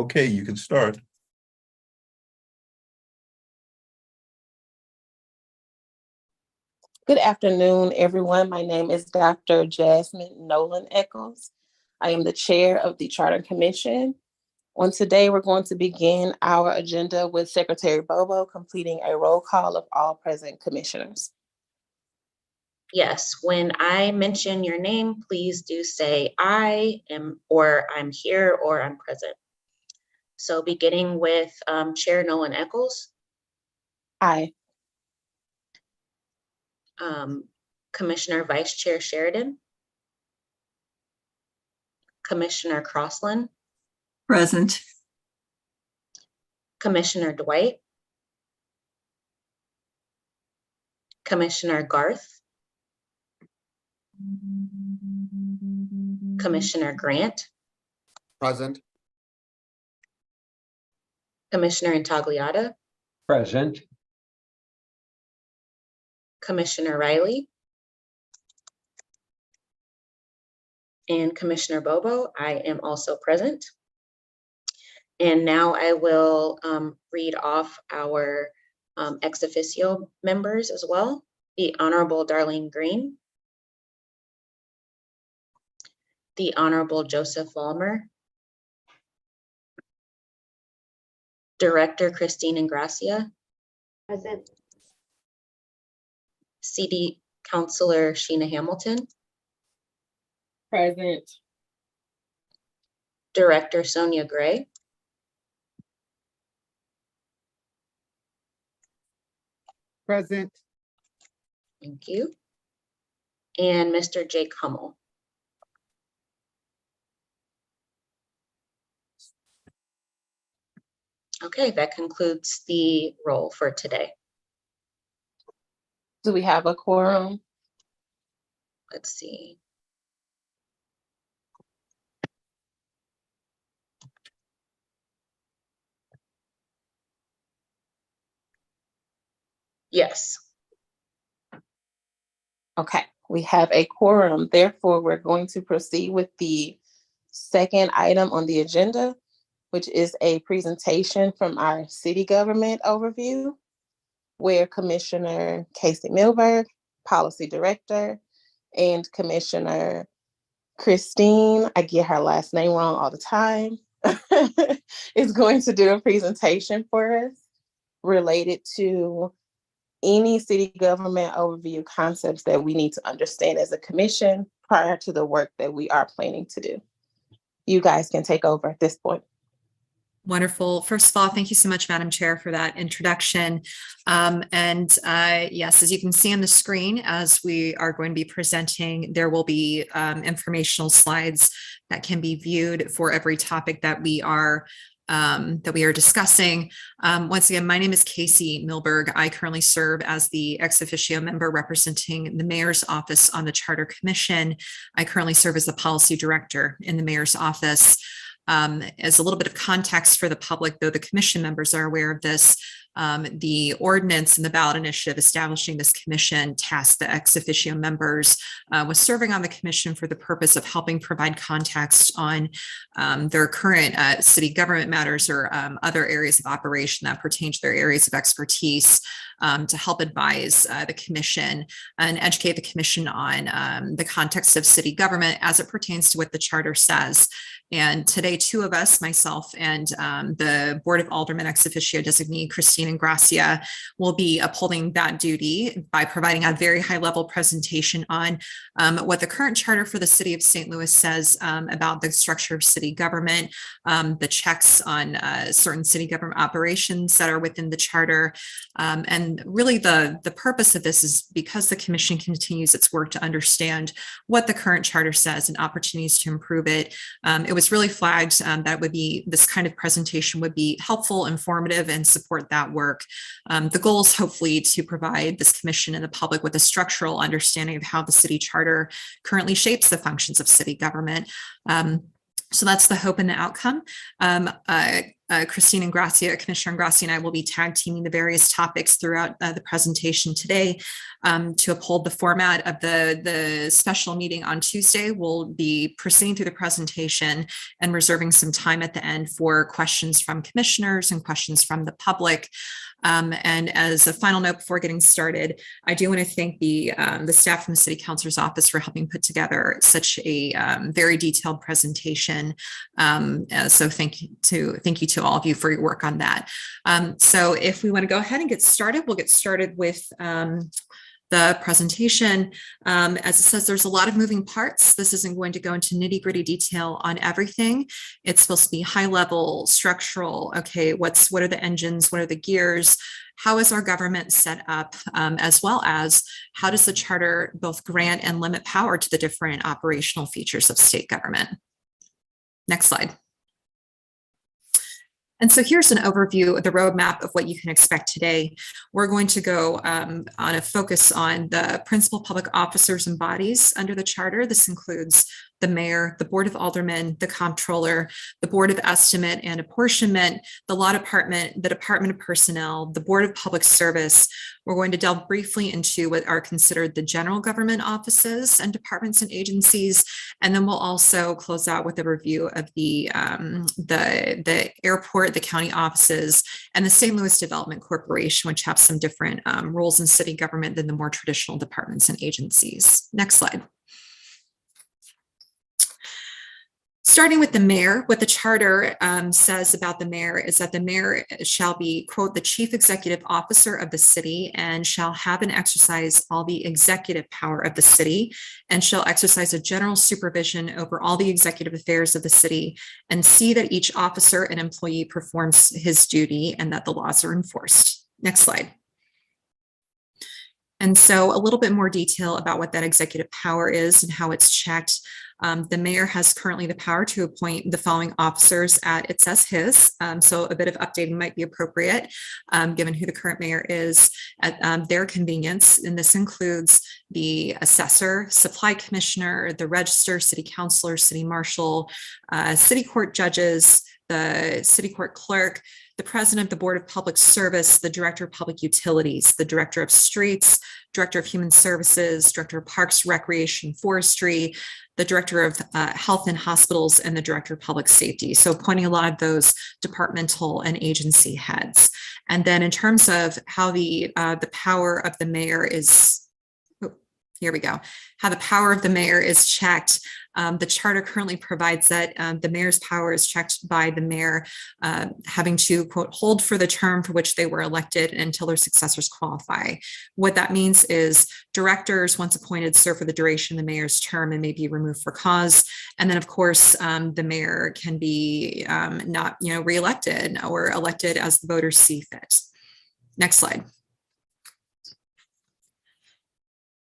Okay, you can start. Good afternoon, everyone. My name is Dr. Jasmine Nolan Eccles. I am the chair of the Charter Commission. On today, we're going to begin our agenda with Secretary Bobo completing a roll call of all present commissioners. Yes, when I mention your name, please do say I am, or I'm here, or I'm present. So beginning with Chair Nolan Eccles. Aye. Commissioner Vice Chair Sheridan. Commissioner Crossland. Present. Commissioner Dwight. Commissioner Garth. Commissioner Grant. Present. Commissioner Intagliata. Present. Commissioner Riley. And Commissioner Bobo, I am also present. And now I will read off our ex officio members as well. The Honorable Darlene Green. The Honorable Joseph Vollmer. Director Christine Ingracia. Present. CD Counselor Sheena Hamilton. Present. Director Sonia Gray. Present. Thank you. And Mr. Jake Hummel. Okay, that concludes the roll for today. Do we have a quorum? Let's see. Yes. Okay, we have a quorum. Therefore, we're going to proceed with the second item on the agenda, which is a presentation from our city government overview, where Commissioner Casey Milberg, Policy Director, and Commissioner Christine, I get her last name wrong all the time, is going to do a presentation for us related to any city government overview concepts that we need to understand as a commission prior to the work that we are planning to do. You guys can take over at this point. Wonderful. First of all, thank you so much, Madam Chair, for that introduction. Yes, as you can see on the screen, as we are going to be presenting, there will be informational slides that can be viewed for every topic that we are discussing. Once again, my name is Casey Milberg. I currently serve as the ex officio member representing the Mayor's Office on the Charter Commission. I currently serve as the Policy Director in the Mayor's Office. As a little bit of context for the public, though the commission members are aware of this, the ordinance and the ballot initiative establishing this commission tasked the ex officio members with serving on the commission for the purpose of helping provide context on their current city government matters or other areas of operation that pertain to their areas of expertise, to help advise the commission and educate the commission on the context of city government as it pertains to what the charter says. And today, two of us, myself and the Board of Aldermen ex officio designee, Christine Ingracia, will be upholding that duty by providing a very high-level presentation on what the current charter for the city of St. Louis says about the structure of city government, the checks on certain city government operations that are within the charter. And really the purpose of this is because the commission continues its work to understand what the current charter says and opportunities to improve it. It was really flagged that would be this kind of presentation would be helpful, informative, and support that work. The goal is hopefully to provide this commission and the public with a structural understanding of how the city charter currently shapes the functions of city government. So that's the hope and the outcome. Christine Ingracia, Commissioner Ingracia and I will be tag teaming the various topics throughout the presentation today. To uphold the format of the special meeting on Tuesday, we'll be proceeding through the presentation and reserving some time at the end for questions from commissioners and questions from the public. And as a final note before getting started, I do want to thank the staff from the City Councilor's Office for helping put together such a very detailed presentation. So thank you to all of you for your work on that. So if we want to go ahead and get started, we'll get started with the presentation. As it says, there's a lot of moving parts. This isn't going to go into nitty-gritty detail on everything. It's supposed to be high level, structural. Okay, what are the engines? What are the gears? How is our government set up? As well as how does the charter both grant and limit power to the different operational features of state government? Next slide. And so here's an overview of the roadmap of what you can expect today. We're going to go on a focus on the principal public officers and bodies under the charter. This includes the mayor, the board of aldermen, the comptroller, the board of estimate and apportionment, the law department, the department of personnel, the board of public service. We're going to delve briefly into what are considered the general government offices and departments and agencies. And then we'll also close out with a review of the airport, the county offices, and the St. Louis Development Corporation, which have some different roles in city government than the more traditional departments and agencies. Next slide. Starting with the mayor, what the charter says about the mayor is that the mayor shall be, quote, the chief executive officer of the city and shall have and exercise all the executive power of the city and shall exercise a general supervision over all the executive affairs of the city and see that each officer and employee performs his duty and that the laws are enforced. Next slide. And so a little bit more detail about what that executive power is and how it's checked. The mayor has currently the power to appoint the following officers at, it says his, so a bit of updating might be appropriate given who the current mayor is at their convenience. And this includes the assessor, supply commissioner, the register, city councilor, city marshal, city court judges, the city court clerk, the president of the Board of Public Service, the director of public utilities, the director of streets, director of human services, director of parks, recreation, forestry, the director of health and hospitals, and the director of public safety. So appointing a lot of those departmental and agency heads. And then in terms of how the power of the mayor is, here we go, how the power of the mayor is checked. The charter currently provides that the mayor's power is checked by the mayor having to, quote, hold for the term for which they were elected until their successors qualify. What that means is directors, once appointed, serve for the duration of the mayor's term and may be removed for cause. And then, of course, the mayor can be not, reelected or elected as the voters see fit. Next slide.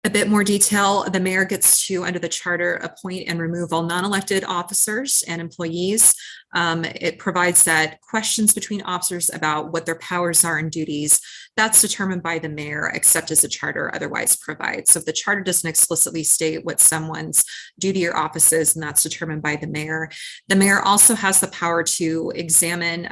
A bit more detail, the mayor gets to, under the charter, appoint and remove all non-elected officers and employees. It provides that questions between officers about what their powers are and duties, that's determined by the mayor, except as the charter otherwise provides. So if the charter doesn't explicitly state what someone's duty or office is, and that's determined by the mayor. The mayor also has the power to examine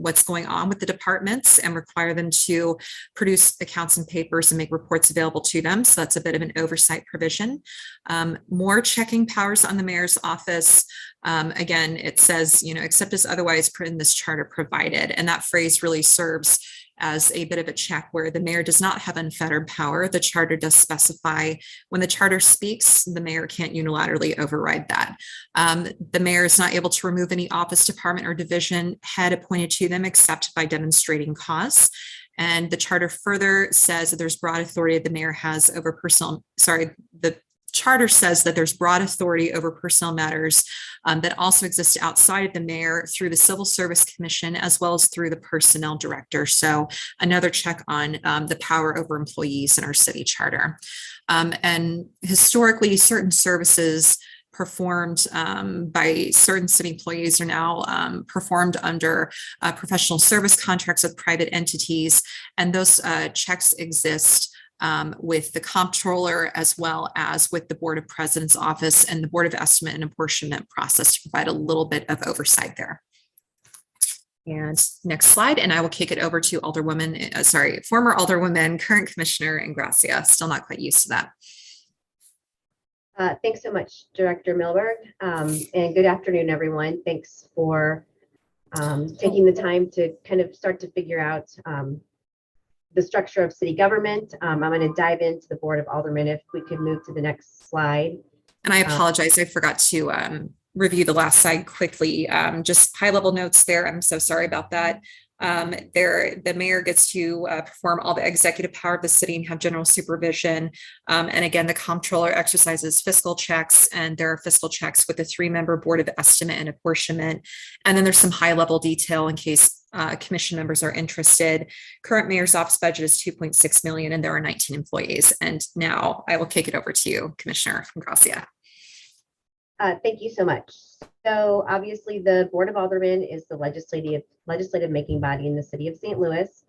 what's going on with the departments and require them to produce accounts and papers and make reports available to them. So that's a bit of an oversight provision. More checking powers on the mayor's office. Again, it says, except as otherwise in this charter provided. And that phrase really serves as a bit of a check where the mayor does not have unfettered power. The charter does specify when the charter speaks, the mayor can't unilaterally override that. The mayor is not able to remove any office, department, or division head appointed to them except by demonstrating cause. And the charter further says that there's broad authority that the mayor has over the charter says that there's broad authority over personnel matters that also exist outside of the mayor through the Civil Service Commission, as well as through the personnel director. So another check on the power over employees in our city charter. And historically, certain services performed by certain city employees are now performed under professional service contracts with private entities. And those checks exist with the comptroller, as well as with the Board of President's Office and the Board of Estimate and Apportionment process to provide a little bit of oversight there. And next slide, and I will kick it over to former Alderwoman, current Commissioner Ingracia. Still not quite used to that. Thanks so much, Director Milberg, and good afternoon, everyone. Thanks for taking the time to kind of start to figure out the structure of city government. I'm going to dive into the Board of Aldermen. If we could move to the next slide. And I apologize, I forgot to review the last slide quickly. Just high level notes there. I'm so sorry about that. The mayor gets to perform all the executive power of the city and have general supervision. And again, the comptroller exercises fiscal checks, and there are fiscal checks with a 3-member board of estimate and apportionment. And then there's some high level detail in case commission members are interested. Current mayor's office budget is 2.6 million, and there are 19 employees. And now I will kick it over to you, Commissioner Ingracia. Thank you so much. So obviously the Board of Aldermen is the legislative making body in the city of St. Louis.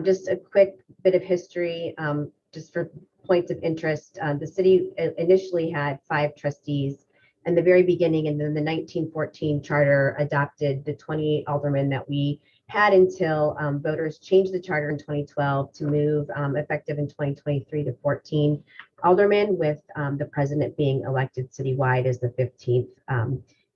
Just a quick bit of history, just for points of interest. The city initially had 5 trustees in the very beginning, and then the 1914 charter adopted the 28 aldermen that we had until voters changed the charter in 2012 to move effective in 2023 to 14 aldermen, with the president being elected citywide as the 15th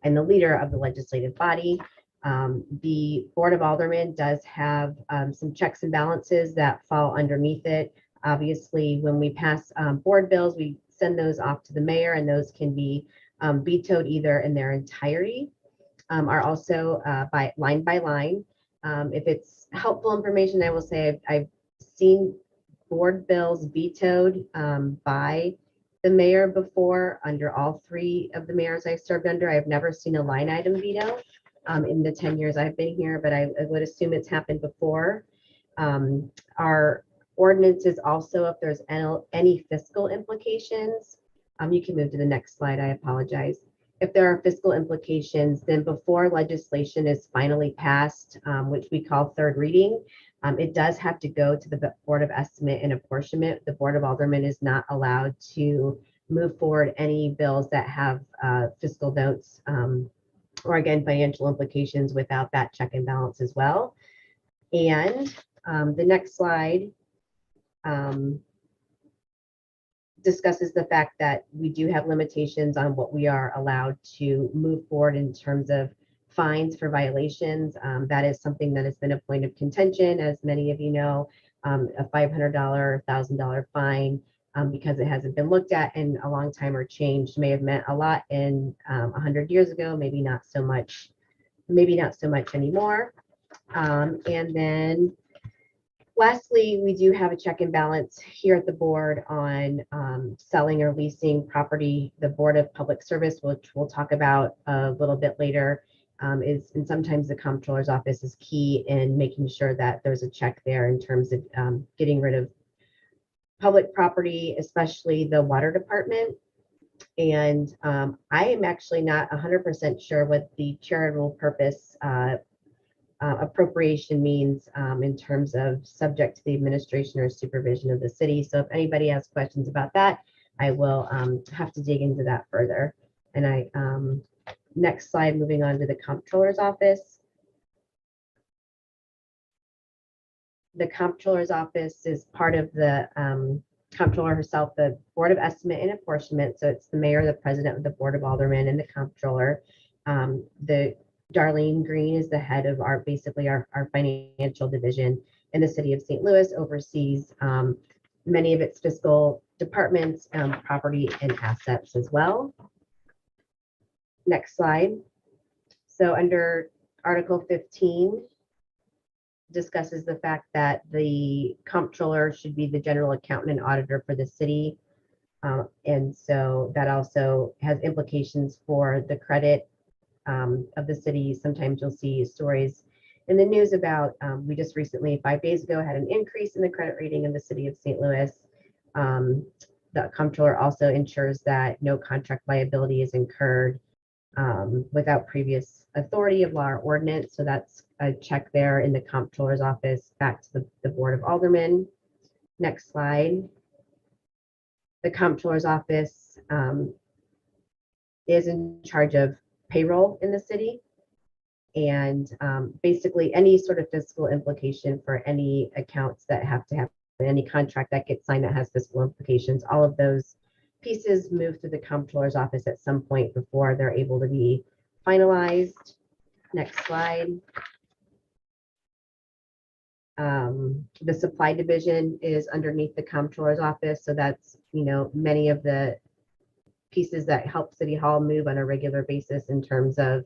and the leader of the legislative body. The Board of Aldermen does have some checks and balances that fall underneath it. Obviously, when we pass board bills, we send those off to the mayor, and those can be vetoed either in their entirety or also by line. If it's helpful information, I will say I've seen board bills vetoed by the mayor before under all 3 of the mayors I've served under. I've never seen a line item veto in the 10 years I've been here, but I would assume it's happened before. Our ordinances also, if there's any fiscal implications, you can move to the next slide, I apologize. If there are fiscal implications, then before legislation is finally passed, which we call third reading, it does have to go to the Board of Estimate and Apportionment. The Board of Aldermen is not allowed to move forward any bills that have fiscal notes or again, financial implications without that check and balance as well. And the next slide discusses the fact that we do have limitations on what we are allowed to move forward in terms of fines for violations. That is something that has been a point of contention, as many of you know, a $500, $1,000 fine because it hasn't been looked at in a long time or changed may have meant a lot in 100 years ago, maybe not so much anymore. And then lastly, we do have a check and balance here at the board on selling or leasing property. The Board of Public Service, which we'll talk about a little bit later, and sometimes the comptroller's office is key in making sure that there's a check there in terms of getting rid of public property, especially the water department. And I am actually not 100% sure what the charitable purpose appropriation means in terms of subject to the administration or supervision of the city. So if anybody has questions about that, I will have to dig into that further. And next slide, moving on to the comptroller's office. The comptroller's office is part of the comptroller herself, the Board of Estimate and Apportionment. So it's the mayor, the president of the Board of Aldermen, and the comptroller. The Darlene Green is the head of basically our financial division in the city of St. Louis, oversees many of its fiscal departments, property and assets as well. Next slide. So under Article 15, discusses the fact that the comptroller should be the general accountant and auditor for the city. And so that also has implications for the credit of the city. Sometimes you'll see stories in the news about, we just recently, 5 days ago, had an increase in the credit rating of the city of St. Louis. The comptroller also ensures that no contract liability is incurred without previous authority of law or ordinance. So that's a check there in the comptroller's office back to the Board of Aldermen. Next slide. The comptroller's office is in charge of payroll in the city. and basically any sort of fiscal implication for any accounts that have to have any contract that gets signed that has fiscal implications. All of those pieces move through the comptroller's office at some point before they're able to be finalized. Next slide. The supply division is underneath the comptroller's office, so that's, you know, many of the pieces that help City Hall move on a regular basis in terms of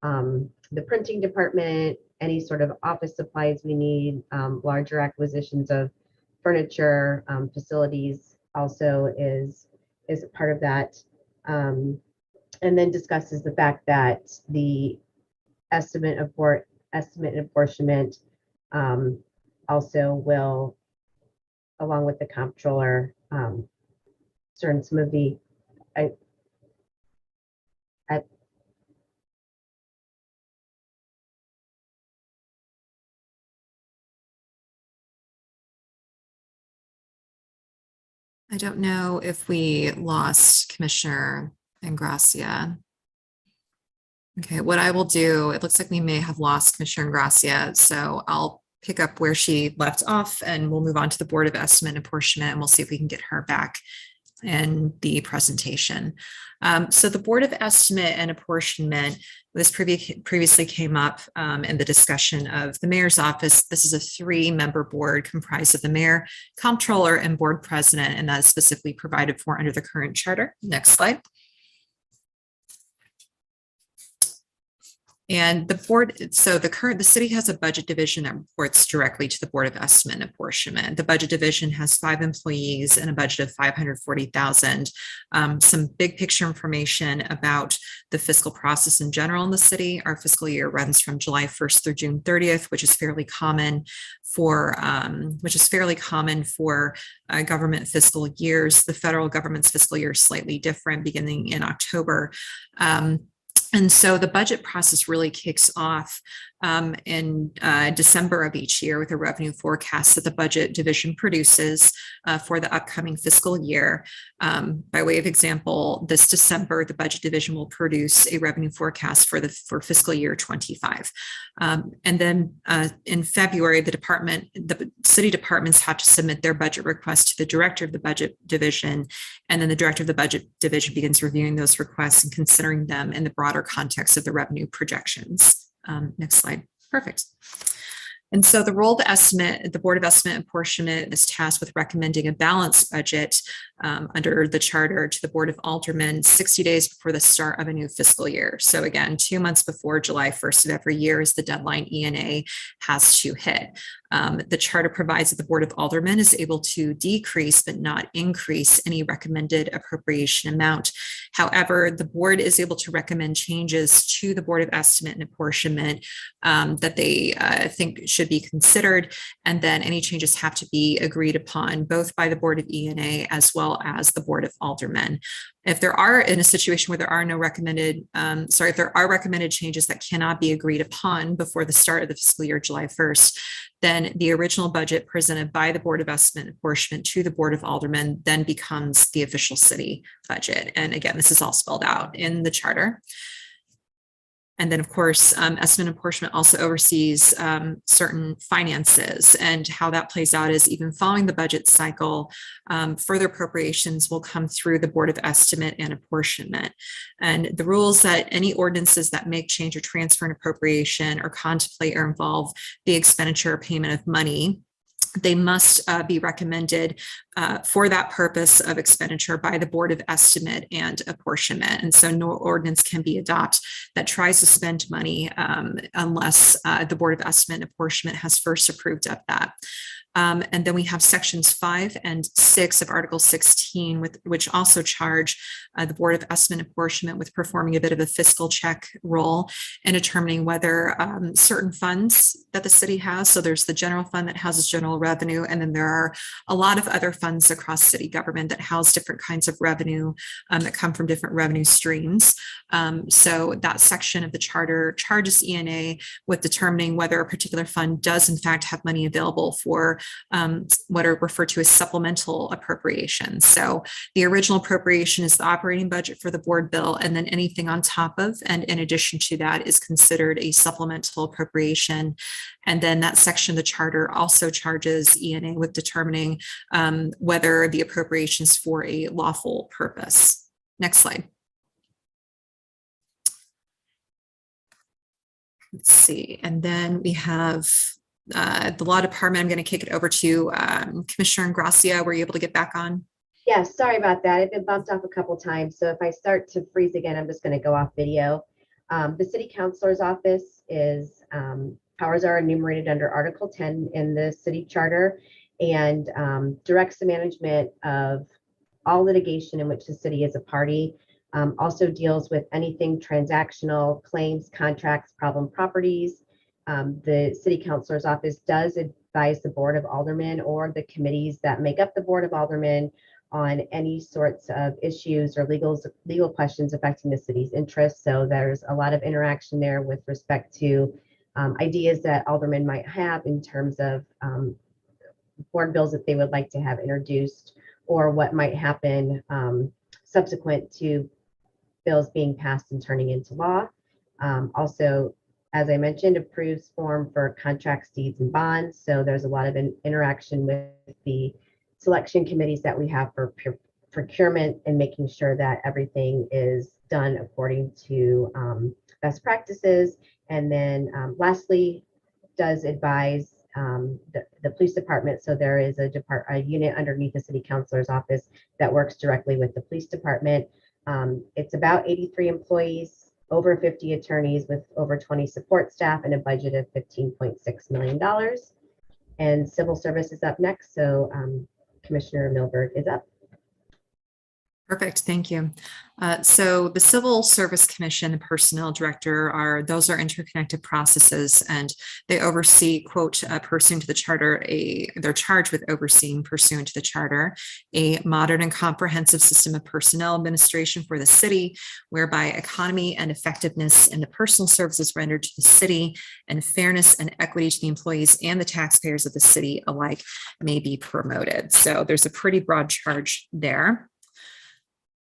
the printing department, any sort of office supplies we need, larger acquisitions of furniture, facilities also is a part of that. And then discusses the fact that the estimate and apportionment also will, along with the comptroller, certain some of the I don't know if we lost Commissioner Ingracia. Okay, what I will do, it looks like we may have lost Commissioner Ingracia, so I'll pick up where she left off and we'll move on to the Board of Estimate and Apportionment, and we'll see if we can get her back in the presentation. So the Board of Estimate and Apportionment, this previously came up in the discussion of the mayor's office. This is a 3-member board comprised of the mayor, comptroller, and board president, and that is specifically provided for under the current charter. Next slide. And the board, so the city has a budget division that reports directly to the Board of Estimate and Apportionment. The budget division has 5 employees and a budget of $540,000. Some big picture information about the fiscal process in general in the city. Our fiscal year runs from July 1st through June 30th, which is fairly common for government fiscal years. The federal government's fiscal year is slightly different, beginning in October. And so the budget process really kicks off in December of each year with a revenue forecast that the budget division produces for the upcoming fiscal year. By way of example, this December, the budget division will produce a revenue forecast for fiscal year 25. And then in February, the city departments have to submit their budget request to the director of the budget division. And then the director of the budget division begins reviewing those requests and considering them in the broader context of the revenue projections. Next slide. Perfect. And so the role of the Board of Estimate and Apportionment is tasked with recommending a balanced budget under the charter to the Board of Aldermen 60 days before the start of a new fiscal year. So again, 2 months before July 1st of every year is the deadline ENA has to hit. The charter provides that the Board of Aldermen is able to decrease but not increase any recommended appropriation amount. However, the board is able to recommend changes to the Board of Estimate and Apportionment that they think should be considered, and then any changes have to be agreed upon both by the Board of ENA as well as the Board of Aldermen. If there are in a situation where there are no recommended, if there are recommended changes that cannot be agreed upon before the start of the fiscal year, July 1st, then the original budget presented by the Board of Estimate and Apportionment to the Board of Aldermen then becomes the official city budget. And again, this is all spelled out in the charter. And then, of course, Estimate and Apportionment also oversees certain finances, and how that plays out is even following the budget cycle, further appropriations will come through the Board of Estimate and Apportionment. And the rules that any ordinances that make, change, or transfer an appropriation or contemplate or involve the expenditure or payment of money, they must be recommended for that purpose of expenditure by the Board of Estimate and Apportionment. And so no ordinance can be adopted that tries to spend money unless the Board of Estimate and Apportionment has first approved of that. And then we have sections 5 and 6 of Article 16, which also charge the Board of Estimate and Apportionment with performing a bit of a fiscal check role in determining whether certain funds that the city has. So there's the general fund that houses general revenue, and then there are a lot of other funds across city government that house different kinds of revenue that come from different revenue streams. So that section of the charter charges ENA with determining whether a particular fund does in fact have money available for what are referred to as supplemental appropriations. So the original appropriation is the operating budget for the board bill, and then anything on top of and in addition to that is considered a supplemental appropriation. And then that section of the charter also charges ENA with determining whether the appropriations for a lawful purpose. Next slide. Let's see, and then we have the law department. I'm going to kick it over to Commissioner Ingracia. Were you able to get back on? Yes, sorry about that. I've been bumped off a couple times. So if I start to freeze again, I'm just going to go off video. The city councilor's office is powers are enumerated under Article 10 in the city charter, and directs the management of all litigation in which the city is a party. Also deals with anything transactional, claims, contracts, problem properties. The city councilor's office does advise the board of aldermen or the committees that make up the board of aldermen on any sorts of issues or legal questions affecting the city's interests. So there's a lot of interaction there with respect to ideas that aldermen might have in terms of board bills that they would like to have introduced, or what might happen subsequent to bills being passed and turning into law. Also, as I mentioned, approves form for contracts, deeds, and bonds. So there's a lot of interaction with the selection committees that we have for procurement and making sure that everything is done according to best practices. And then lastly, does advise the police department. So there is a unit underneath the city councilor's office that works directly with the police department. It's about 83 employees, over 50 attorneys with over 20 support staff, and a budget of $15.6 million. And civil service is up next. So Commissioner Milberg is up. Perfect, thank you. So the Civil Service Commission, the Personnel Director, those are interconnected processes, and they oversee, quote, pursuant to the charter, they're charged with overseeing, pursuant to the charter, a modern and comprehensive system of personnel administration for the city, whereby economy and effectiveness in the personal services rendered to the city and fairness and equity to the employees and the taxpayers of the city alike may be promoted. So there's a pretty broad charge there.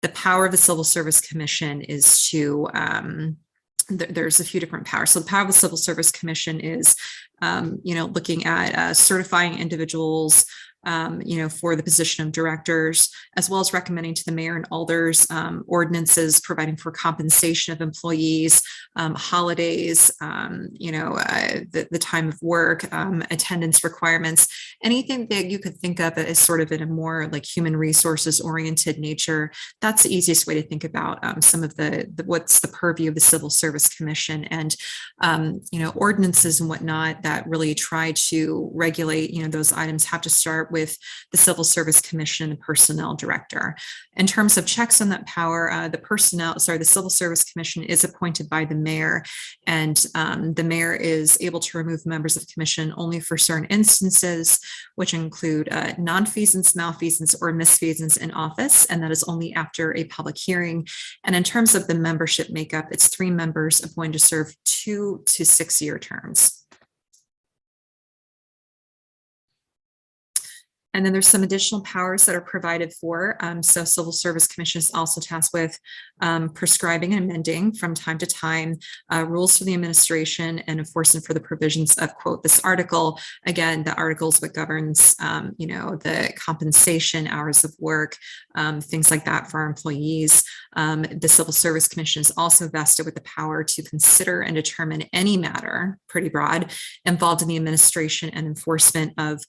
The power of the Civil Service Commission is to, there's a few different powers. So the power of the Civil Service Commission is, looking at certifying individuals, for the position of directors, as well as recommending to the mayor and alders ordinances providing for compensation of employees, holidays, the time of work, attendance requirements, anything that you could think of as sort of in a more like human resources oriented nature. That's the easiest way to think about some of what's the purview of the Civil Service Commission, and ordinances and whatnot that really try to regulate those items have to start with the Civil Service Commission and Personnel Director. In terms of checks on that power, the Civil Service Commission is appointed by the mayor, and the mayor is able to remove members of the commission only for certain instances, which include nonfeasance, malfeasance, or misfeasance in office, and that is only after a public hearing. And in terms of the membership makeup, it's 3 members appointed to serve 2 to 6-year terms. And then there's some additional powers that are provided for. So Civil Service Commission is also tasked with prescribing and amending from time to time rules for the administration and enforcement for the provisions of, quote, this article. Again, the article is what governs, the compensation, hours of work, things like that for our employees. The Civil Service Commission is also vested with the power to consider and determine any matter, pretty broad, involved in the administration and enforcement of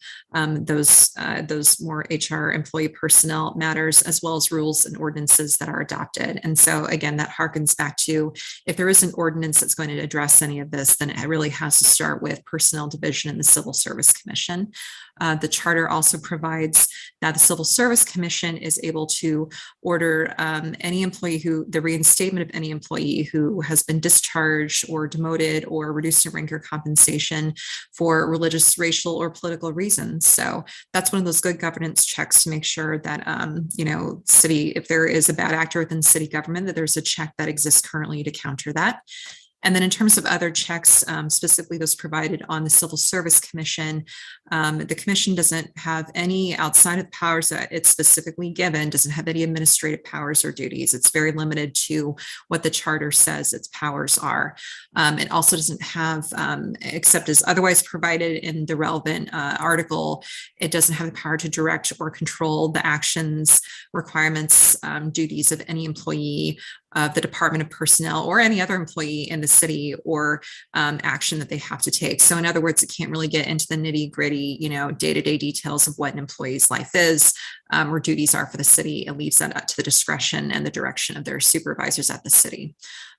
those more HR employee personnel matters, as well as rules and ordinances that are adopted. And so again, that harkens back to, if there is an ordinance that's going to address any of this, then it really has to start with Personnel Division and the Civil Service Commission. The charter also provides that the Civil Service Commission is able to order any employee the reinstatement of any employee who has been discharged or demoted or reduced in rank or compensation for religious, racial, or political reasons. So that's one of those good governance checks to make sure that, if there is a bad actor within city government, that there's a check that exists currently to counter that. And then in terms of other checks, specifically those provided on the Civil Service Commission, the commission doesn't have any outside of the powers that it's specifically given, doesn't have any administrative powers or duties. It's very limited to what the charter says its powers are. It also doesn't have, except as otherwise provided in the relevant article, it doesn't have the power to direct or control the actions, requirements, duties of any employee of the Department of Personnel or any other employee in the city, or action that they have to take. So in other words, it can't really get into the nitty gritty, day-to-day details of what an employee's life is or duties are for the city. It leaves that up to the discretion and the direction of their supervisors at the city.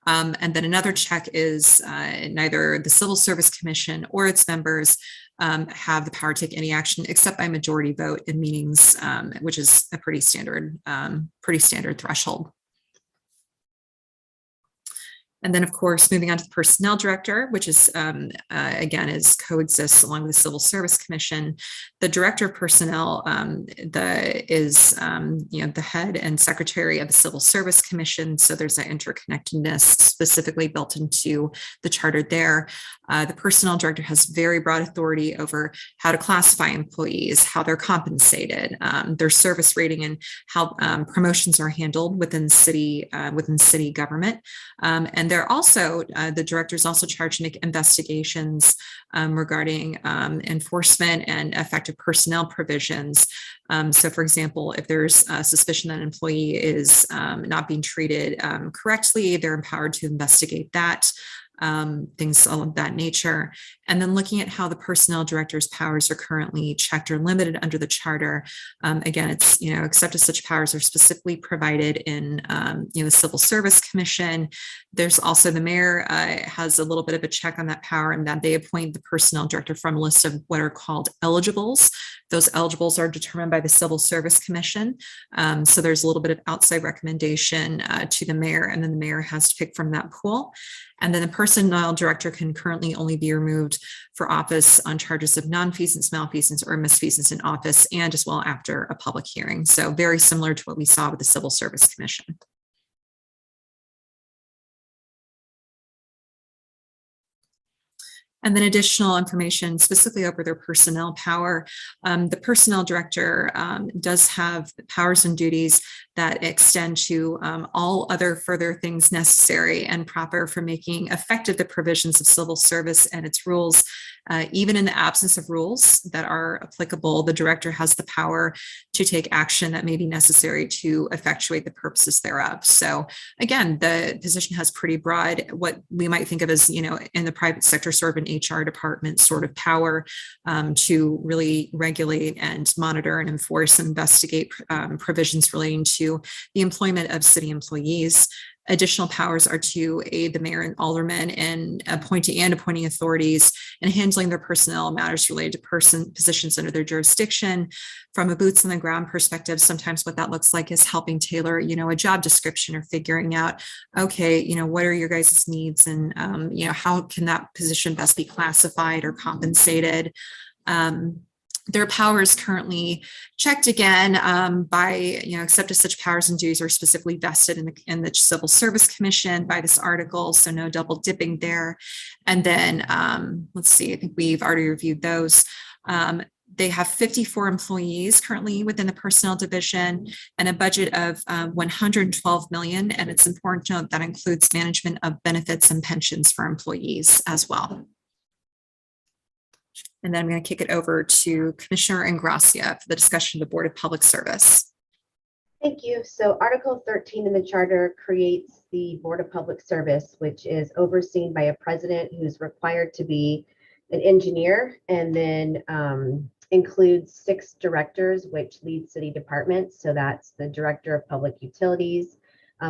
And then another check is neither the Civil Service Commission or its members have the power to take any action except by majority vote in meetings, which is a pretty standard threshold. And then, of course, moving on to the Personnel Director, which is, again, coexists along with the Civil Service Commission. The Director of Personnel is the head and secretary of the Civil Service Commission. So there's an interconnectedness specifically built into the charter there. The Personnel Director has very broad authority over how to classify employees, how they're compensated, their service rating, and how promotions are handled within city government. And they're also, the director is also charged to make investigations regarding enforcement and effective personnel provisions. So for example, if there's a suspicion that an employee is not being treated correctly, they're empowered to investigate that. Things of that nature. And then looking at how the personnel director's powers are currently checked or limited under the charter. Again, it's, except as such powers are specifically provided in, the Civil Service Commission. There's also the mayor has a little bit of a check on that power, and that they appoint the personnel director from a list of what are called eligibles. Those eligibles are determined by the Civil Service Commission. So there's a little bit of outside recommendation to the mayor, and then the mayor has to pick from that pool. And then the personnel director can currently only be removed for office on charges of nonfeasance, malfeasance, or misfeasance in office, and as well after a public hearing. So very similar to what we saw with the Civil Service Commission. And then additional information specifically over their personnel power. The personnel director does have powers and duties that extend to all other further things necessary and proper for making effective the provisions of civil service and its rules. Even in the absence of rules that are applicable, the director has the power to take action that may be necessary to effectuate the purposes thereof. So again, the position has pretty broad, what we might think of as, in the private sector, sort of an HR department sort of power to really regulate and monitor and enforce and investigate provisions relating to the employment of city employees. Additional powers are to aid the mayor and aldermen in appointing authorities and handling their personnel matters related to positions under their jurisdiction. From a boots on the ground perspective, sometimes what that looks like is helping tailor, a job description or figuring out, okay, what are your guys' needs, and how can that position best be classified or compensated. Their powers currently checked again by, except as such powers and duties are specifically vested in the Civil Service Commission by this article, so no double dipping there. And then, let's see, I think we've already reviewed those. They have 54 employees currently within the personnel division and a budget of 112 million. And it's important to note that includes management of benefits and pensions for employees as well. And then I'm going to kick it over to Commissioner Ingracia for the discussion of the Board of Public Service. Thank you. So Article 13 in the charter creates the Board of Public Service, which is overseen by a president who's required to be an engineer, and then includes 6 directors, which lead city departments. So that's the Director of Public Utilities.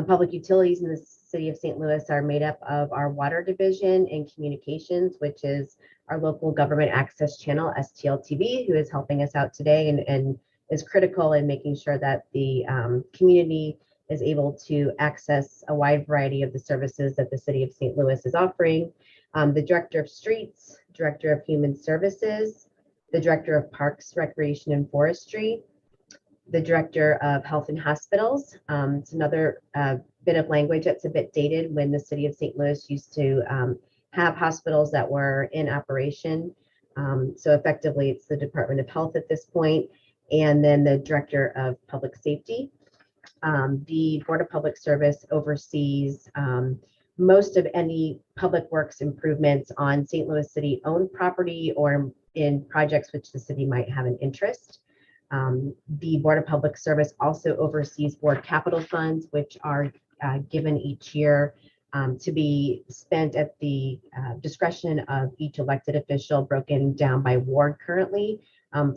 Public utilities in the city of St. Louis are made up of our water division and communications, which is our local government access channel, STLTV, who is helping us out today and is critical in making sure that the community is able to access a wide variety of the services that the city of St. Louis is offering. The Director of Streets, Director of Human Services, the Director of Parks, Recreation, and Forestry, the Director of Health and Hospitals. It's another bit of language that's a bit dated when the city of St. Louis used to have hospitals that were in operation. So effectively, it's the Department of Health at this point, and then the Director of Public Safety. The Board of Public Service oversees most of any public works improvements on St. Louis City owned property or in projects which the city might have an interest. The Board of Public Service also oversees board capital funds, which are given each year to be spent at the discretion of each elected official, broken down by ward currently,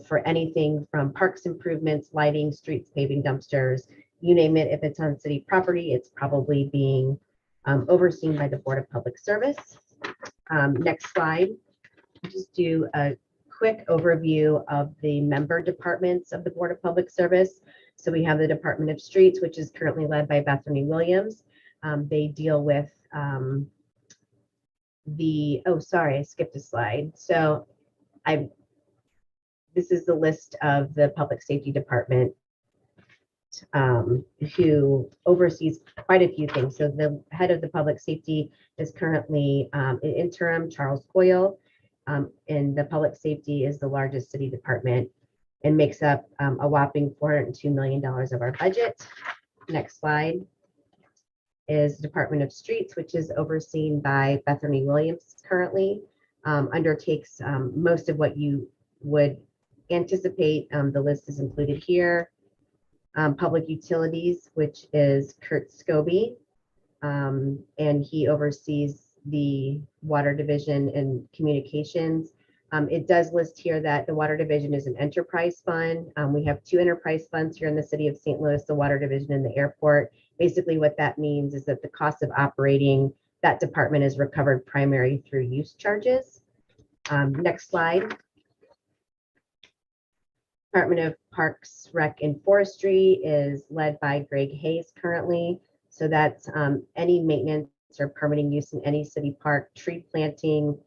for anything from parks improvements, lighting, streets, paving, dumpsters, you name it. If it's on city property, it's probably being overseen by the Board of Public Service. Next slide. Just do a quick overview of the member departments of the Board of Public Service. So we have the Department of Streets, which is currently led by Bethany Williams. They deal with I skipped a slide. So this is the list of the Public Safety Department who oversees quite a few things. So the head of the public safety is currently an interim, Charles Coyle, and the public safety is the largest city department and makes up a whopping $402 million of our budget. Next slide is the Department of Streets, which is overseen by Bethany Williams currently, undertakes most of what you would anticipate. The list is included here. Public Utilities, which is Kurt Scobie, and he oversees the Water Division and Communications. It does list here that the Water Division is an enterprise fund. We have two enterprise funds here in the city of St. Louis, the Water Division and the airport. Basically, what that means is that the cost of operating that department is recovered primarily through use charges. Next slide. Department of Parks, Rec, and Forestry is led by Greg Hayes currently. So that's any maintenance or permitting use in any city park, tree planting,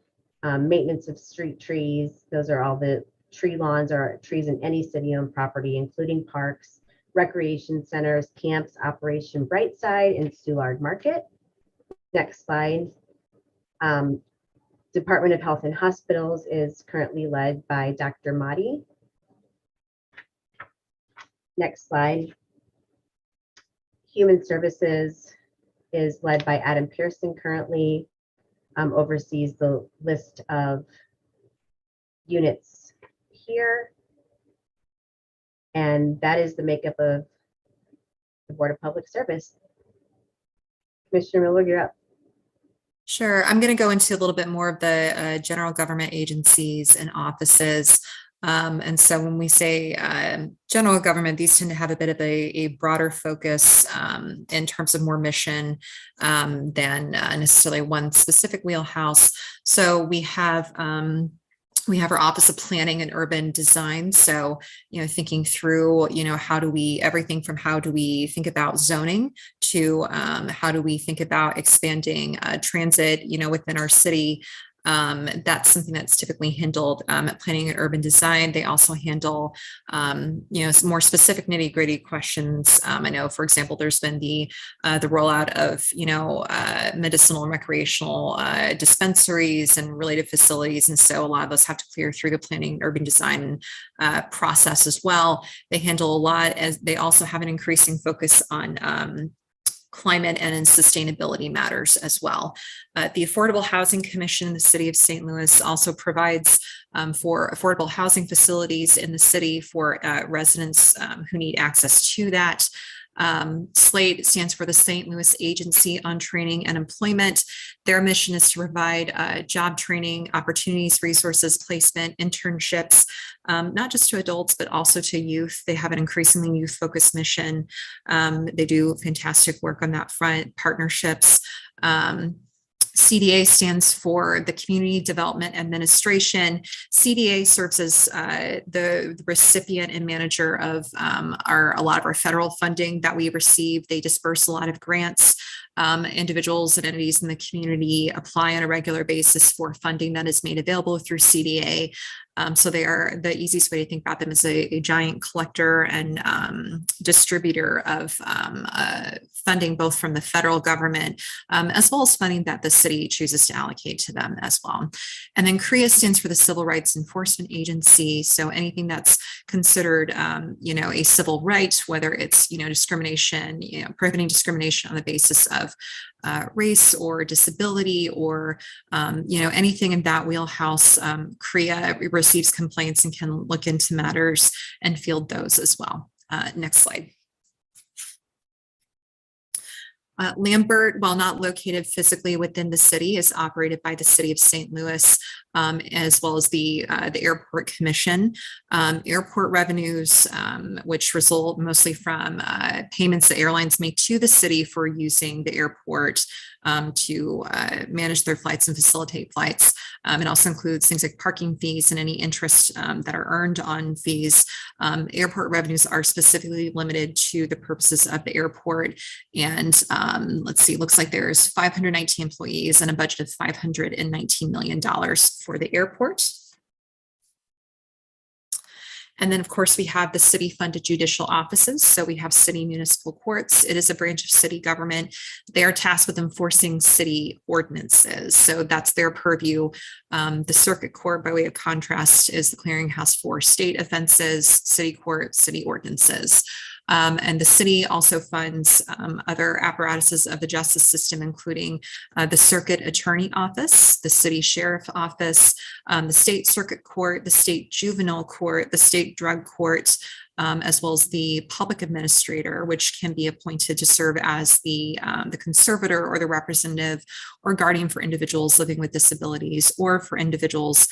maintenance of street trees. Those are all the tree lawns or trees in any city-owned property, including parks, recreation centers, camps, Operation Brightside, and Soulard Market. Next slide. Department of Health and Hospitals is currently led by Dr. Mahdi. Next slide. Human Services is led by Adam Pearson currently, oversees the list of units here. And that is the makeup of the Board of Public Service. Commissioner Miller, you're up. Sure. I'm going to go into a little bit more of the general government agencies and offices. And so when we say general government, these tend to have a bit of a broader focus in terms of more mission than necessarily one specific wheelhouse. So we have our Office of Planning and Urban Design. So, thinking through, how do we think about zoning to how do we think about expanding transit, within our city. That's something that's typically handled at Planning and Urban Design. They also handle, some more specific nitty-gritty questions. I know, for example, there's been the rollout of, medicinal and recreational dispensaries and related facilities, and so a lot of those have to clear through the Planning and Urban Design process as well. They handle a lot, as they also have an increasing focus on climate and in sustainability matters as well. The Affordable Housing Commission in the city of St. Louis also provides for affordable housing facilities in the city for residents who need access to that. SLATE stands for the St. Louis Agency on Training and Employment. Their mission is to provide job training, opportunities, resources, placement, internships, not just to adults, but also to youth. They have an increasingly youth-focused mission. They do fantastic work on that front, partnerships. CDA stands for the Community Development Administration. CDA serves as the recipient and manager of a lot of our federal funding that we receive. They disperse a lot of grants. Individuals and entities in the community apply on a regular basis for funding that is made available through CDA. So they are, the easiest way to think about them is a giant collector and distributor of funding, both from the federal government as well as funding that the city chooses to allocate to them as well. And then CREA stands for the Civil Rights Enforcement Agency. So anything that's considered, a civil right, whether it's, discrimination, prohibiting discrimination on the basis of race or disability or, anything in that wheelhouse, CREA receives complaints and can look into matters and field those as well. Next slide. Lambert, while not located physically within the city, is operated by the city of St. Louis, as well as the Airport Commission. Airport revenues, which result mostly from payments that airlines make to the city for using the airport to manage their flights and facilitate flights. It also includes things like parking fees and any interest that are earned on fees. Airport revenues are specifically limited to the purposes of the airport. And let's see, looks like there's 519 employees and a budget of $519 million for the airport. And then, of course, we have the city-funded judicial offices. So we have city municipal courts. It is a branch of city government. They are tasked with enforcing city ordinances. So that's their purview. The circuit court, by way of contrast, is the clearinghouse for state offenses, city court, city ordinances. And the city also funds other apparatuses of the justice system, including the circuit attorney office, the city sheriff office, the state circuit court, the state juvenile court, the state drug court, as well as the public administrator, which can be appointed to serve as the conservator or the representative or guardian for individuals living with disabilities or for individuals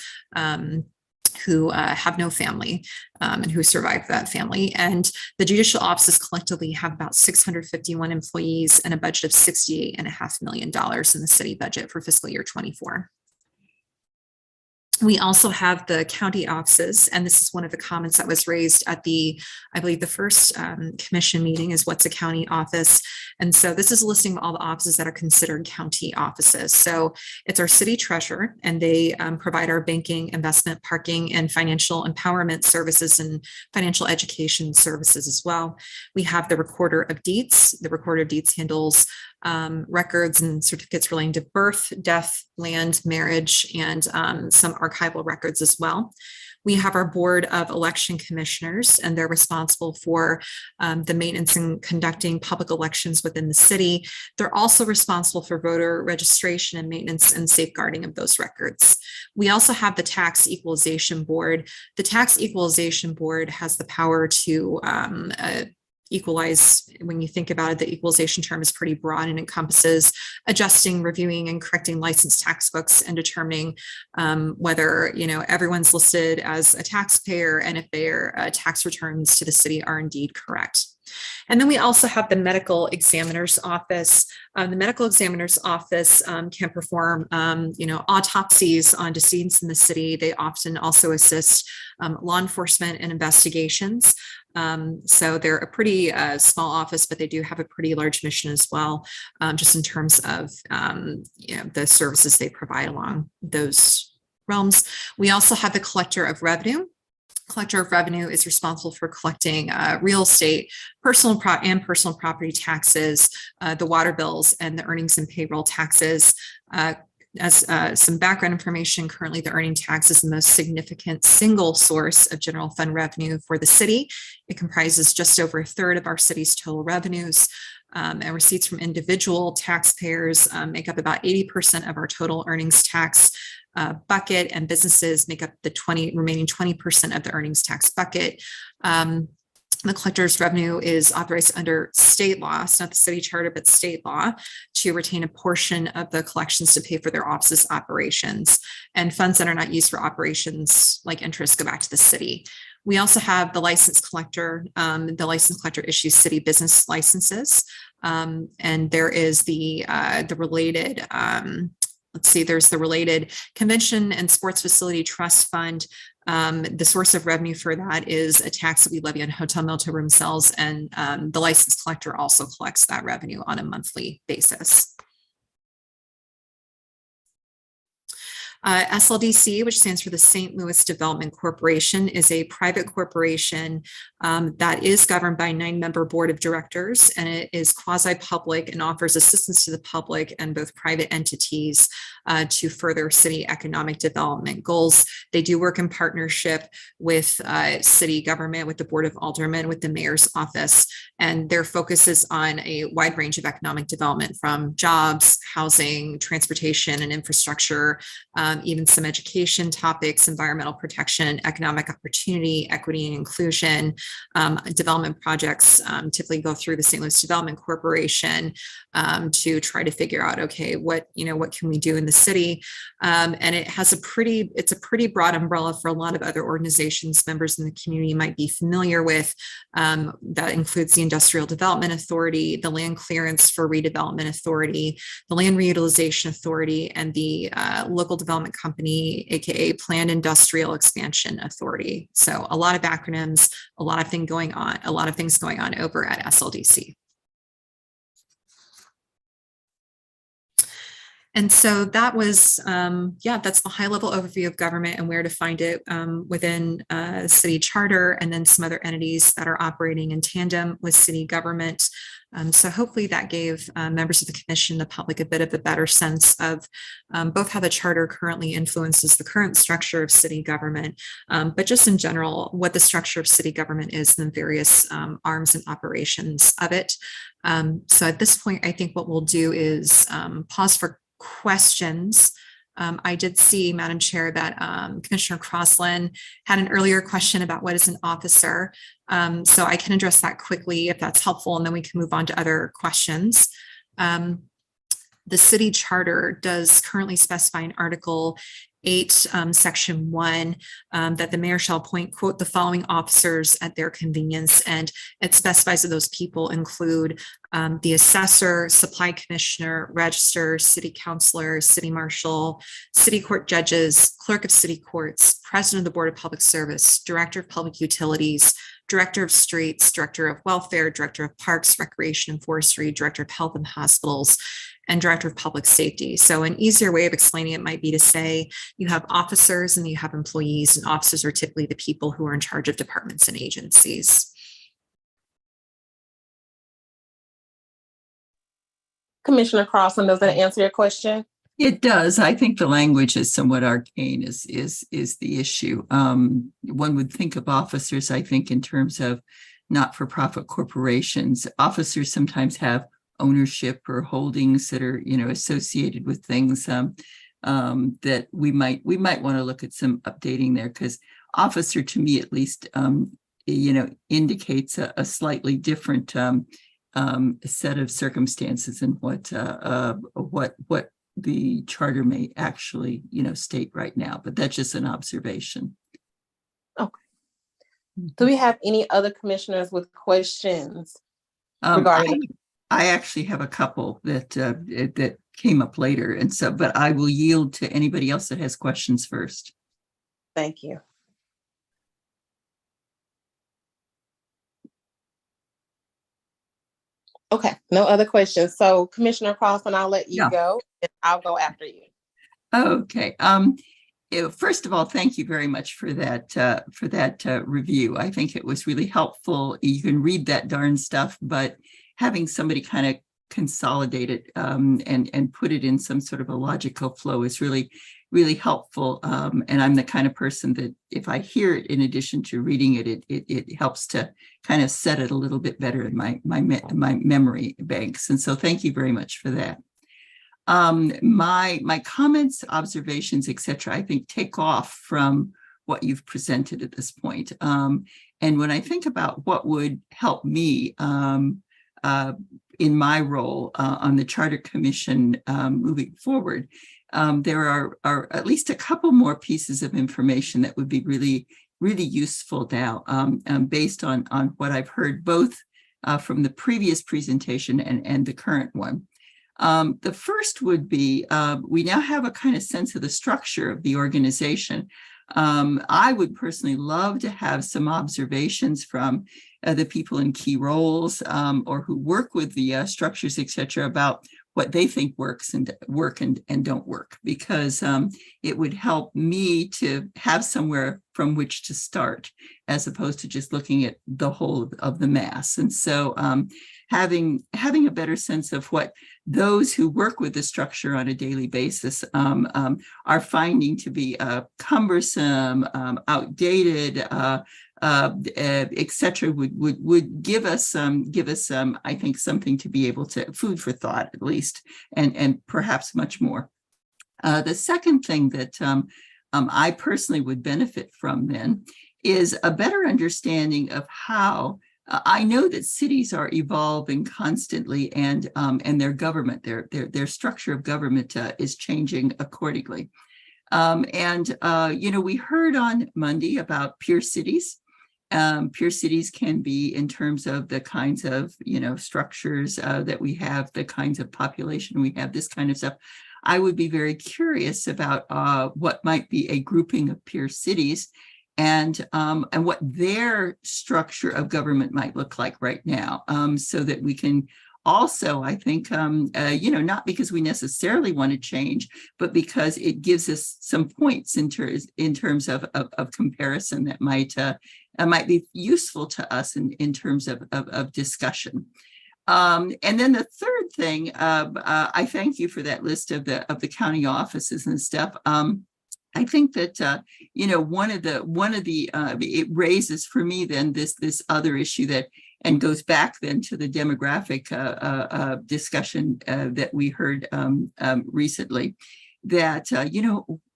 who have no family and who survive that family. And the judicial offices collectively have about 651 employees and a budget of $68.5 million in the city budget for fiscal year 24. We also have the county offices, and this is one of the comments that was raised at I believe the first commission meeting is what's a county office. And so this is a listing of all the offices that are considered county offices. So it's our city treasurer, and they provide our banking, investment, parking, and financial empowerment services and financial education services as well. We have the recorder of deeds. The recorder of deeds handles records and certificates relating to birth, death, land, marriage, and some archival records as well. We have our board of election commissioners, and they're responsible for the maintenance and conducting public elections within the city. They're also responsible for voter registration and maintenance and safeguarding of those records. We also have the tax equalization board. The tax equalization board has the power to equalize. When you think about it, the equalization term is pretty broad and encompasses adjusting, reviewing, and correcting licensed tax books and determining whether everyone's listed as a taxpayer and if their tax returns to the city are indeed correct. And then we also have the medical examiner's office. The medical examiner's office can perform, autopsies on deceased in the city. They often also assist law enforcement and investigations. So they're a pretty small office, but they do have a pretty large mission as well, just in terms of the services they provide along those realms. We also have the collector of revenue. Collector of revenue is responsible for collecting real estate, personal property taxes, the water bills, and the earnings and payroll taxes. As some background information, currently the earning tax is the most significant single source of general fund revenue for the city. It comprises just over a third of our city's total revenues. And receipts from individual taxpayers make up about 80% of our total earnings tax bucket, and businesses make up the remaining 20% of the earnings tax bucket. The collector's revenue is authorized under state law, it's not the city charter, but state law, to retain a portion of the collections to pay for their office's operations. And funds that are not used for operations like interest go back to the city. We also have the license collector. The license collector issues city business licenses. And there is the related, there's the related Convention and Sports Facility Trust Fund. The source of revenue for that is a tax that we levy on hotel motel room sales, and the license collector also collects that revenue on a monthly basis. SLDC, which stands for the St. Louis Development Corporation, is a private corporation that is governed by a 9-member board of directors, and it is quasi-public and offers assistance to the public and both private entities to further city economic development goals. They do work in partnership with city government, with the Board of Aldermen, with the mayor's office, and their focus is on a wide range of economic development, from jobs, housing, transportation, and infrastructure, even some education topics, environmental protection, economic opportunity, equity and inclusion. Development projects typically go through the St. Louis Development Corporation to try to figure out, okay, what can we do in the city? And it's a pretty broad umbrella for a lot of other organizations members in the community might be familiar with. That includes the Industrial Development Authority, the Land Clearance for Redevelopment Authority, the Land Reutilization Authority, and the Local Development Company, aka Planned Industrial Expansion Authority. So a lot of acronyms, a lot of things going on over at SLDC. And so that was, that's the high level overview of government and where to find it within city charter, and then some other entities that are operating in tandem with city government. So hopefully that gave members of the commission, the public, a bit of a better sense of both how the charter currently influences the current structure of city government, but just in general, what the structure of city government is and the various arms and operations of it. So at this point, I think what we'll do is pause for questions. I did see, Madam Chair, that Commissioner Crossland had an earlier question about what is an officer. So I can address that quickly if that's helpful, and then we can move on to other questions. The city charter does currently specify in Article 8, Section 1, that the mayor shall appoint, quote, the following officers at their convenience. And it specifies that those people include the assessor, supply commissioner, register, city councilor, city marshal, city court judges, clerk of city courts, president of the Board of Public Service, director of public utilities, director of streets, director of welfare, director of parks, recreation and forestry, director of health and hospitals, and director of public safety. So an easier way of explaining it might be to say you have officers and you have employees, and officers are typically the people who are in charge of departments and agencies. Commissioner Crossland, does that answer your question? It does. I think the language is somewhat arcane is the issue. One would think of officers, I think, in terms of not-for-profit corporations. Officers sometimes have ownership or holdings that are, associated with things that we might want to look at some updating there, because officer, to me at least, indicates a slightly different set of circumstances and what the charter may actually, state right now. But that's just an observation. Okay. Do we have any other commissioners with questions regarding? I actually have a couple that came up later, and so, but I will yield to anybody else that has questions first. Thank you. Okay, no other questions. So Commissioner Crossland, I'll let you go, and I'll go after you. Okay. First of all, thank you very much for that review. I think it was really helpful. You can read that darn stuff, but having somebody kind of consolidate it and put it in some sort of a logical flow is really, really helpful. And I'm the kind of person that if I hear it in addition to reading it, it helps to kind of set it a little bit better in my memory banks. And so thank you very much for that. My comments, observations, etc., I think take off from what you've presented at this point. And when I think about what would help me in my role on the Charter Commission moving forward, there are at least a couple more pieces of information that would be really, really useful now based on what I've heard both from the previous presentation and the current one. The first would be, we now have a kind of sense of the structure of the organization. I would personally love to have some observations from the people in key roles or who work with the structures, et cetera, about what they think works and don't work, because it would help me to have somewhere from which to start, as opposed to just looking at the whole of the mass. And so having a better sense of what those who work with the structure on a daily basis are finding to be cumbersome, outdated, et cetera, would give us I think something to be able to, food for thought at least, and perhaps much more. The second thing that I personally would benefit from then is a better understanding of how I know that cities are evolving constantly, and their government, their structure of government is changing accordingly. We heard on Monday about peer cities. Peer cities can be, in terms of the kinds of structures that we have, the kinds of population we have, this kind of stuff. I would be very curious about what might be a grouping of peer cities, and what their structure of government might look like right now, so that we can also, I think, not because we necessarily want to change, but because it gives us some points in terms of comparison that might be useful to us in terms of discussion. And then the third thing, I thank you for that list of the county offices and stuff. I think that one of the it raises for me then this other issue that, and goes back then to the demographic discussion that we heard recently, that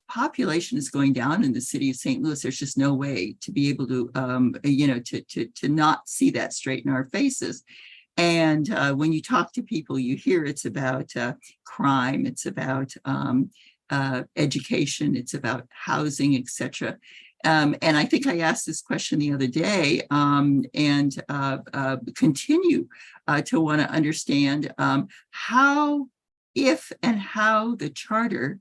population is going down in the city of St. Louis. There's just no way to be able to to not see that straight in our faces. And when you talk to people, you hear it's about crime, it's about education, it's about housing, etc. And I think I asked this question the other day, and continue to want to understand how the charter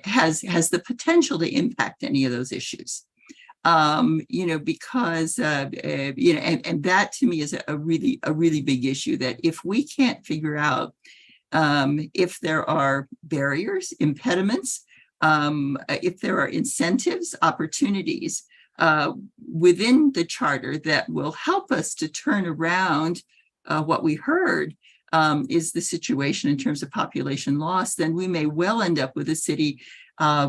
has the potential to impact any of those issues. Because and that to me is a really big issue, that if we can't figure out if there are barriers, impediments, if there are incentives, opportunities within the charter that will help us to turn around what we heard is the situation in terms of population loss, then we may well end up with a city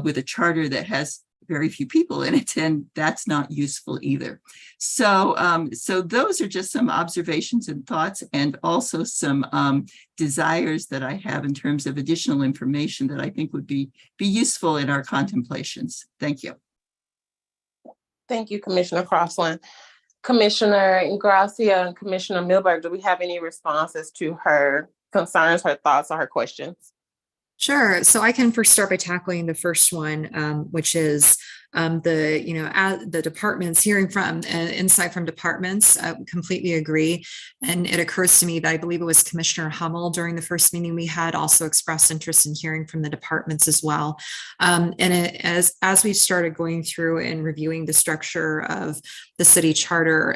with a charter that has very few people in it, and that's not useful either. So those are just some observations and thoughts, and also some desires that I have in terms of additional information that I think would be useful in our contemplations. Thank you. Thank you, Commissioner Crossland. Commissioner Gracia and Commissioner Milberg, do we have any responses to her concerns, her thoughts, or her questions? Sure. So I can first start by tackling the first one, which is the departments, hearing from insight from departments. Completely agree. And it occurs to me that I believe it was Commissioner Hummel during the first meeting we had also expressed interest in hearing from the departments as well. As we started going through and reviewing the structure of the city charter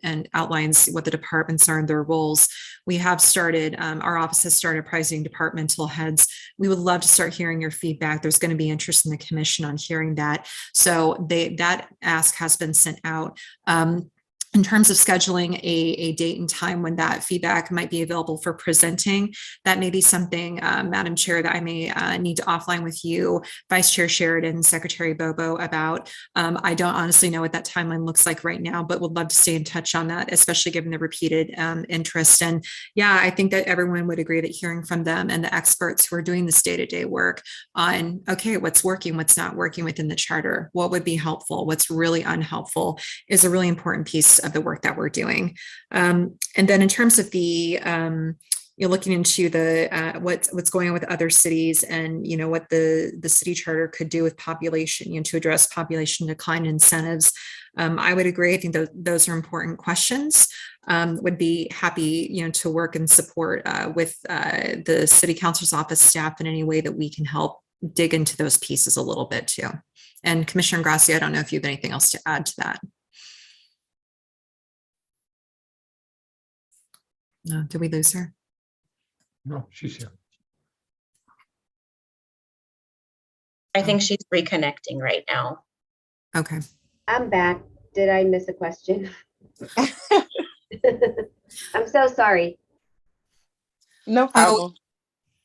and outlines what the departments are and their roles, we have started, our office has started apprising departmental heads. We would love to start hearing your feedback. There's going to be interest in the commission on hearing that. So that ask has been sent out. In terms of scheduling a date and time when that feedback might be available for presenting, that may be something, Madam Chair, that I may need to offline with you, Vice Chair Sheridan, Secretary Bobo, about. I don't honestly know what that timeline looks like right now, but would love to stay in touch on that, especially given the repeated interest. And yeah, I think that everyone would agree that hearing from them and the experts who are doing this day-to-day work on, okay, what's working, what's not working within the charter, what would be helpful, what's really unhelpful, is a really important piece of the work that we're doing. And then in terms of the you're looking into the what's going on with other cities, and what the city charter could do with population, to address population decline incentives. I would agree. I think those are important questions. Would be happy to work and support with the city council's office staff in any way that we can help dig into those pieces a little bit too. And Commissioner Gracia, I don't know if you have anything else to add to that. No, did we lose her? No, she's here. I think she's reconnecting right now. Okay. I'm back. Did I miss a question? I'm so sorry. No problem.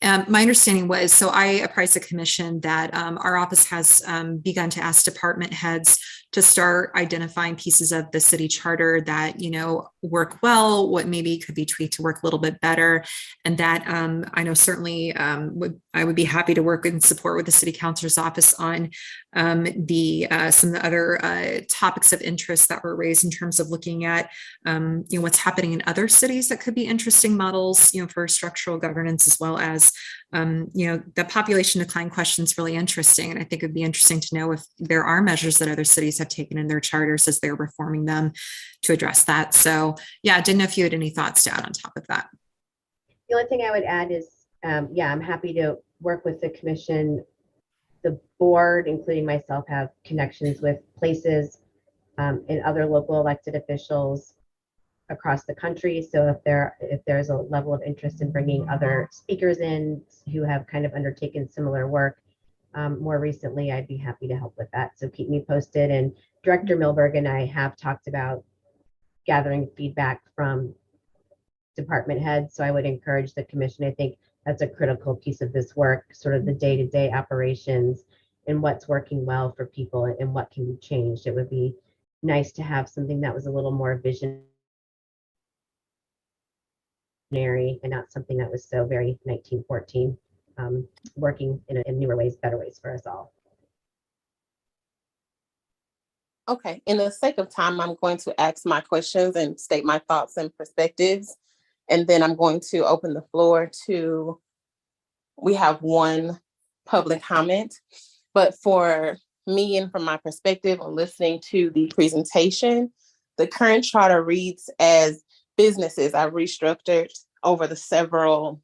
My understanding was, so I apprised the commission that our office has begun to ask department heads to start identifying pieces of the city charter that, you know, work well, what maybe could be tweaked to work a little bit better. And that I know certainly I would be happy to work and support with the city councilor's office on some of the other topics of interest that were raised in terms of looking at, you know, what's happening in other cities that could be interesting models, you know, for structural governance, as well as you know, the population decline question is really interesting. And I think it'd be interesting to know if there are measures that other cities have taken in their charters as they're reforming them to address that. So yeah, I didn't know if you had any thoughts to add on top of that. The only thing I would add is, yeah, I'm happy to work with the commission. The board, including myself, have connections with places and other local elected officials across the country. So if there's a level of interest in bringing other speakers in who have kind of undertaken similar work more recently, I'd be happy to help with that. So keep me posted. And Director Milberg and I have talked about gathering feedback from department heads. So I would encourage the commission. I think that's a critical piece of this work, sort of the day-to-day operations and what's working well for people and what can be changed. It would be nice to have something that was a little more visionary and not something that was so very 1914, working in newer ways, better ways for us all. Okay, in the sake of time, I'm going to ask my questions and state my thoughts and perspectives. And then I'm going to open the floor to, we have one public comment, but for me and from my perspective on listening to the presentation, the current charter reads as businesses are restructured over several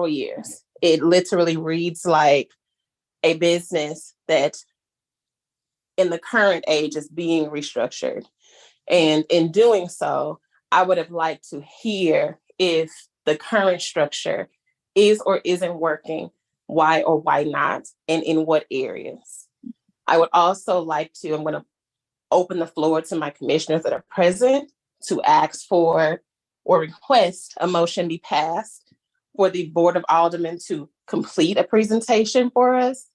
years. It literally reads like a business that in the current age is being restructured. And in doing so, I would have liked to hear if the current structure is or isn't working, why or why not, and in what areas. I would also like to, I'm going to open the floor to my commissioners that are present to ask for or request a motion be passed for the Board of Aldermen to complete a presentation for us.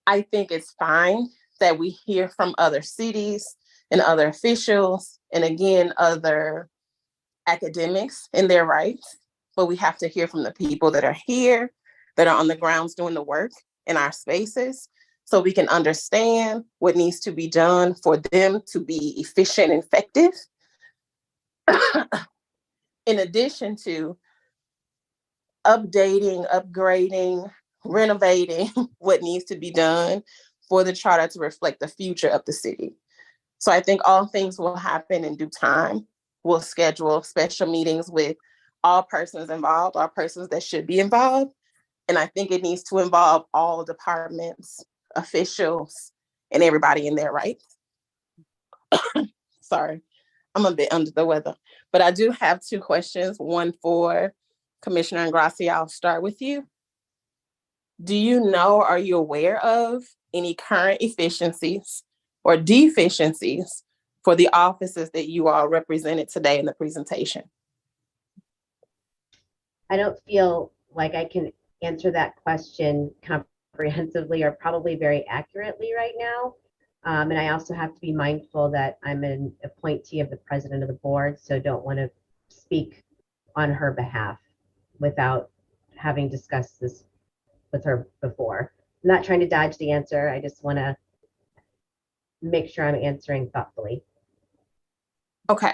I think it's fine that we hear from other cities and other officials, and again, other academics in their rights, but we have to hear from the people that are here, that are on the grounds doing the work in our spaces, so we can understand what needs to be done for them to be efficient and effective. In addition to updating, upgrading, renovating what needs to be done for the charter to reflect the future of the city. So I think all things will happen in due time. We'll schedule special meetings with all persons involved, all persons that should be involved. And I think it needs to involve all departments, officials, and everybody in their rights. Sorry, I'm a bit under the weather, but I do have two questions. One for Commissioner Ingrassia. I'll start with you. Do you know, are you aware of any current efficiencies or deficiencies for the offices that you all represented today in the presentation? I don't feel like I can answer that question comprehensively or probably very accurately right now. And I also have to be mindful that I'm an appointee of the president of the board, so don't want to speak on her behalf without having discussed this with her before. I'm not trying to dodge the answer. I just want to make sure I'm answering thoughtfully. Okay.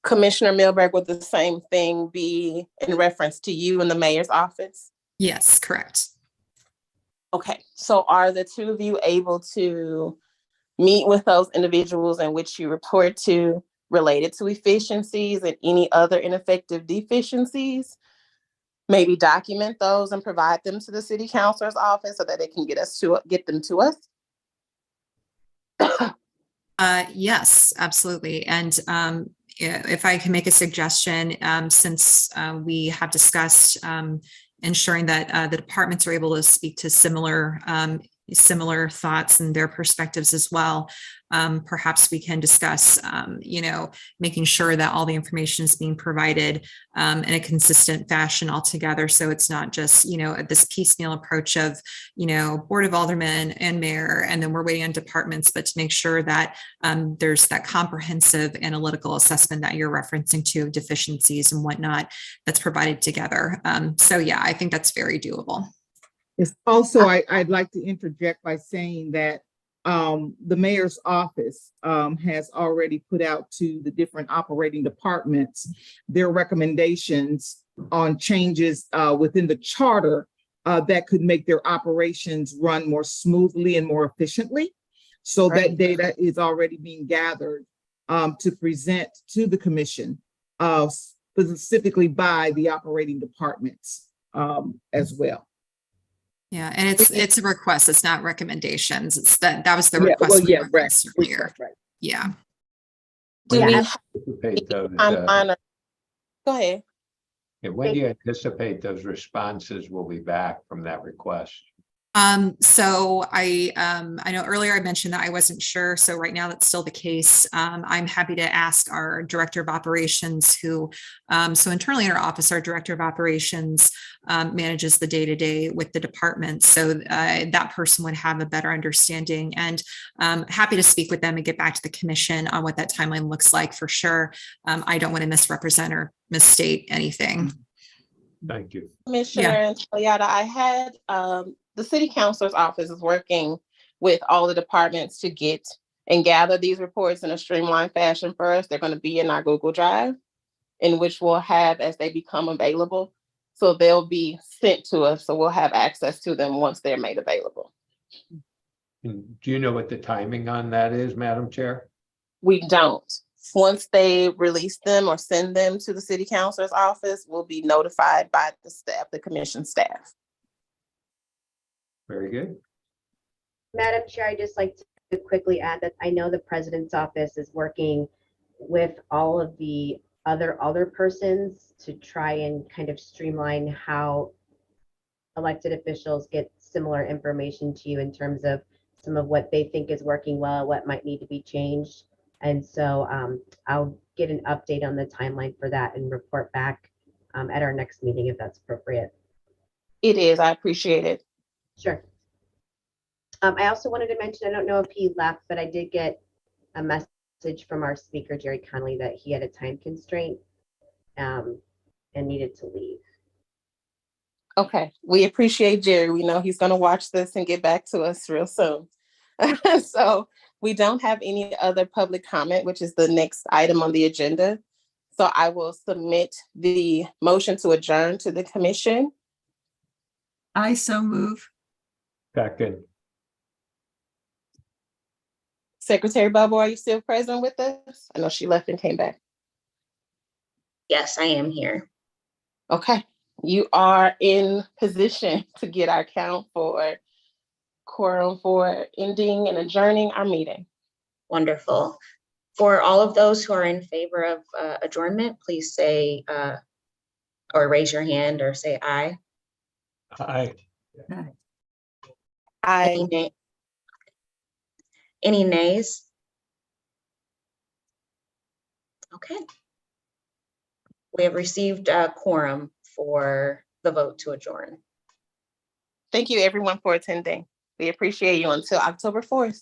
Commissioner Milberg, would the same thing be in reference to you in the mayor's office? Yes, correct. Okay, so are the two of you able to meet with those individuals in which you report to related to efficiencies and any other ineffective deficiencies? Maybe document those and provide them to the city councilor's office so that they can get them to us? Yes, absolutely. And if I can make a suggestion, since we have discussed ensuring that the departments are able to speak to similar thoughts and their perspectives as well. Perhaps we can discuss, making sure that all the information is being provided in a consistent fashion altogether. So it's not just, this piecemeal approach of, Board of Aldermen and mayor, and then we're waiting on departments, but to make sure that there's that comprehensive analytical assessment that you're referencing to deficiencies and whatnot that's provided together. So yeah, I think that's very doable. It's also, I'd like to interject by saying that the mayor's office has already put out to the different operating departments their recommendations on changes within the charter that could make their operations run more smoothly and more efficiently. So that data is already being gathered to present to the commission, specifically by the operating departments as well. Yeah, and it's a request. It's not recommendations. It's that was the request. Earlier. Right. Yeah. Do Yeah. we Anticipate those, timeline? Go ahead. when do you anticipate those responses will be back from that request? So I know earlier I mentioned that I wasn't sure. So right now that's still the case. I'm happy to ask our director of operations who, so internally in our office, our director of operations manages the day-to-day with the department. So that person would have a better understanding, and happy to speak with them and get back to the commission on what that timeline looks like for sure. I don't want to misrepresent or misstate anything. Thank you. Commissioner Taliata, I had the city councilor's office is working with all the departments to get and gather these reports in a streamlined fashion for us. They're going to be in our Google Drive, in which we'll have as they become available. So they'll be sent to us. So we'll have access to them once they're made available. Do you know what the timing on that is, Madam Chair? We don't. Once they release them or send them to the city councilor's office, we'll be notified by the staff, the commission staff. Very good. Madam Chair, I'd just like to quickly add that I know the president's office is working with all of the other persons to try and kind of streamline how elected officials get similar information to you in terms of some of what they think is working well, what might need to be changed. And so I'll get an update on the timeline for that and report back at our next meeting if that's appropriate. It is. I appreciate it. Sure. I also wanted to mention, I don't know if he left, but I did get a message from our speaker, Jerry Conley, that he had a time constraint and needed to leave. Okay. We appreciate Jerry. We know he's going to watch this and get back to us real soon. So we don't have any other public comment, which is the next item on the agenda. So I will submit the motion to adjourn to the commission. I so move. Second. Secretary Bubble, are you still present with us? I know she left and came back. Yes, I am here. Okay. You are in position to get our count for quorum for ending and adjourning our meeting. Wonderful. For all of those who are in favor of adjournment, please say or raise your hand or say aye. Aye. Any nays? Okay. We have received a quorum for the vote to adjourn. Thank you everyone for attending. We appreciate you until October 4th.